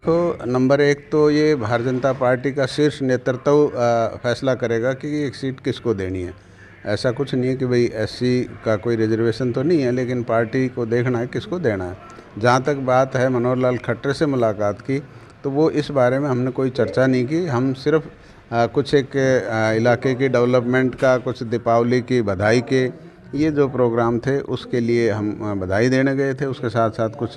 तो नंबर एक तो ये भारतीय जनता पार्टी का शीर्ष नेतृत्व फैसला करेगा कि एक सीट किसको देनी है। ऐसा कुछ नहीं है कि भाई एससी का कोई रिजर्वेशन तो नहीं है, लेकिन पार्टी को देखना है किसको देना है। जहाँ तक बात है मनोहर लाल खट्टर से मुलाकात की, तो वो इस बारे में हमने कोई चर्चा नहीं की। हम सिर्फ कुछ एक इलाके की डेवलपमेंट का, कुछ दीपावली की बधाई के ये जो प्रोग्राम थे उसके लिए हम बधाई देने गए थे। उसके साथ साथ कुछ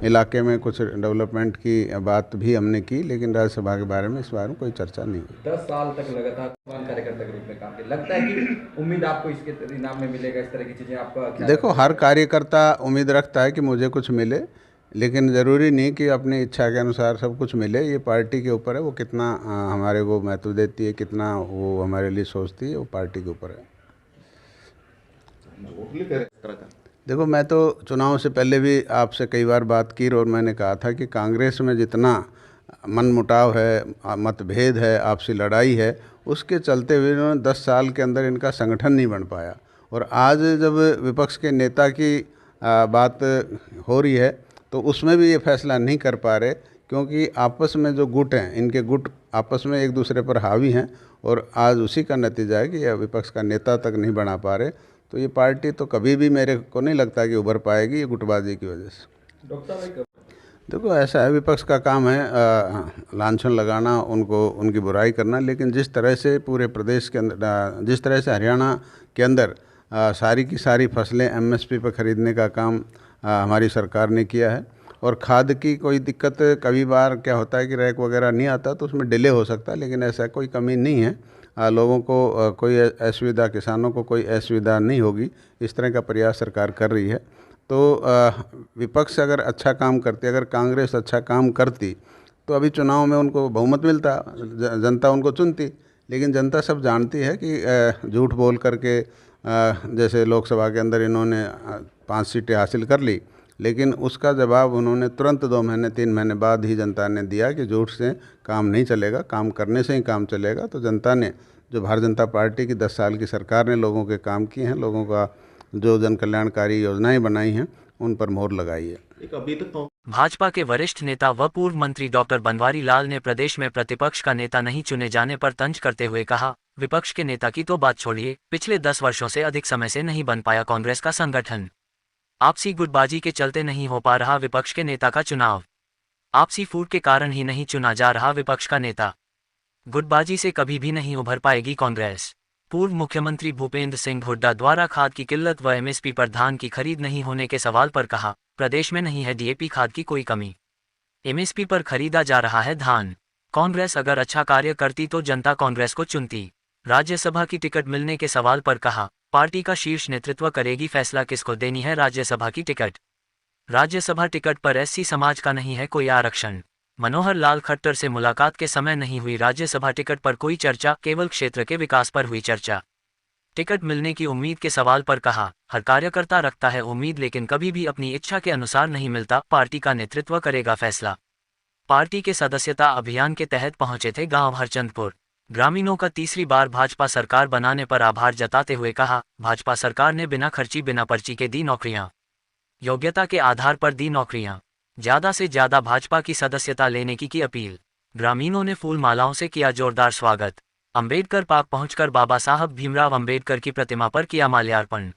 इलाके में कुछ डेवलपमेंट की बात भी हमने की, लेकिन राज्यसभा के बारे में इस बारे में कोई चर्चा नहीं हुई। 10 साल तक लगातार कार्यकर्ता के रूप में काम किया, लगता है कि उम्मीद आपको इसके इनाम में मिलेगा, इस तरह की चीज़ें आपका क्या देखो, लगता हर है? कार्यकर्ता उम्मीद रखता है कि मुझे कुछ मिले, लेकिन ज़रूरी नहीं कि अपनी इच्छा के अनुसार सब कुछ मिले। ये पार्टी के ऊपर है, वो कितना हमारे को महत्व देती है, कितना वो हमारे लिए सोचती है, वो पार्टी के ऊपर है। देखो, मैं तो चुनाव से पहले भी आपसे कई बार बात की और मैंने कहा था कि कांग्रेस में जितना मनमुटाव है, मतभेद है, आपसी लड़ाई है, उसके चलते हुए इन्होंने 10 साल के अंदर इनका संगठन नहीं बन पाया। और आज जब विपक्ष के नेता की बात हो रही है, तो उसमें भी ये फैसला नहीं कर पा रहे, क्योंकि आपस में जो गुट हैं, इनके गुट आपस में एक दूसरे पर हावी हैं, और आज उसी का नतीजा है कि ये विपक्ष का नेता तक नहीं बना पा रहे। तो ये पार्टी तो कभी भी मेरे को नहीं लगता कि उभर पाएगी, ये गुटबाजी की वजह से। डॉक्टर साहब, देखो, ऐसा है, विपक्ष का काम है लांछन लगाना, उनको उनकी बुराई करना, लेकिन जिस तरह से पूरे प्रदेश के अंदर जिस तरह से हरियाणा के अंदर सारी की सारी फसलें एमएसपी पर ख़रीदने का काम हमारी सरकार ने किया है, और खाद की कोई दिक्कत कभी बार क्या होता है कि रैक वगैरह नहीं आता तो उसमें डिले हो सकता है, लेकिन ऐसा कोई कमी नहीं है। लोगों को कोई असुविधा, किसानों को कोई असुविधा नहीं होगी, इस तरह का प्रयास सरकार कर रही है। तो विपक्ष अगर अच्छा काम करती, अगर कांग्रेस अच्छा काम करती, तो अभी चुनाव में उनको बहुमत मिलता, जनता उनको चुनती। लेकिन जनता सब जानती है कि झूठ बोल करके जैसे लोकसभा के अंदर इन्होंने 5 सीटें हासिल कर ली, लेकिन उसका जवाब उन्होंने तुरंत 2 महीने 3 महीने बाद ही जनता ने दिया कि झूठ से काम नहीं चलेगा, काम करने से ही काम चलेगा। तो जनता ने, जो भारतीय जनता पार्टी की 10 साल की सरकार ने लोगों के काम किए हैं, लोगों का जो जन कल्याणकारी योजनाएं बनाई हैं, उन पर मोहर लगाई है। भाजपा के वरिष्ठ नेता व पूर्व मंत्री डॉक्टर बनवारी लाल ने प्रदेश में प्रतिपक्ष का नेता नहीं चुने जाने पर तंज करते हुए कहा, विपक्ष के नेता की तो बात छोड़िए, पिछले 10 वर्षों से अधिक समय से नहीं बन पाया कांग्रेस का संगठन। आपसी गुटबाजी के चलते नहीं हो पा रहा विपक्ष के नेता का चुनाव। आपसी फूट के कारण ही नहीं चुना जा रहा विपक्ष का नेता। गुटबाजी से कभी भी नहीं उभर पाएगी कांग्रेस। पूर्व मुख्यमंत्री भूपेंद्र सिंह हुड्डा द्वारा खाद की किल्लत व एमएसपी पर धान की खरीद नहीं होने के सवाल पर कहा, प्रदेश में नहीं है डीएपी खाद की कोई कमी, एमएसपी पर खरीदा जा रहा है धान। कांग्रेस अगर अच्छा कार्य करती तो जनता कांग्रेस को चुनती। राज्यसभा की टिकट मिलने के सवाल पर कहा, पार्टी का शीर्ष नेतृत्व करेगी फैसला किसको देनी है राज्यसभा की टिकट। राज्यसभा टिकट पर एससी समाज का नहीं है कोई आरक्षण। मनोहर लाल खट्टर से मुलाकात के समय नहीं हुई राज्यसभा टिकट पर कोई चर्चा, केवल क्षेत्र के विकास पर हुई चर्चा। टिकट मिलने की उम्मीद के सवाल पर कहा, हर कार्यकर्ता रखता है उम्मीद, लेकिन कभी भी अपनी इच्छा के अनुसार नहीं मिलता, पार्टी का नेतृत्व करेगा फैसला। पार्टी के सदस्यता अभियान के तहत पहुंचे थे गांव हरचंदपुर। ग्रामीणों का तीसरी बार भाजपा सरकार बनाने पर आभार जताते हुए कहा, भाजपा सरकार ने बिना खर्ची बिना पर्ची के दी नौकरियां, योग्यता के आधार पर दी नौकरियां। ज्यादा से ज्यादा भाजपा की सदस्यता लेने की अपील। ग्रामीणों ने फूल मालाओं से किया जोरदार स्वागत। अंबेडकर पार्क पहुंचकर बाबा साहब भीमराव अंबेडकर की प्रतिमा पर किया माल्यार्पण।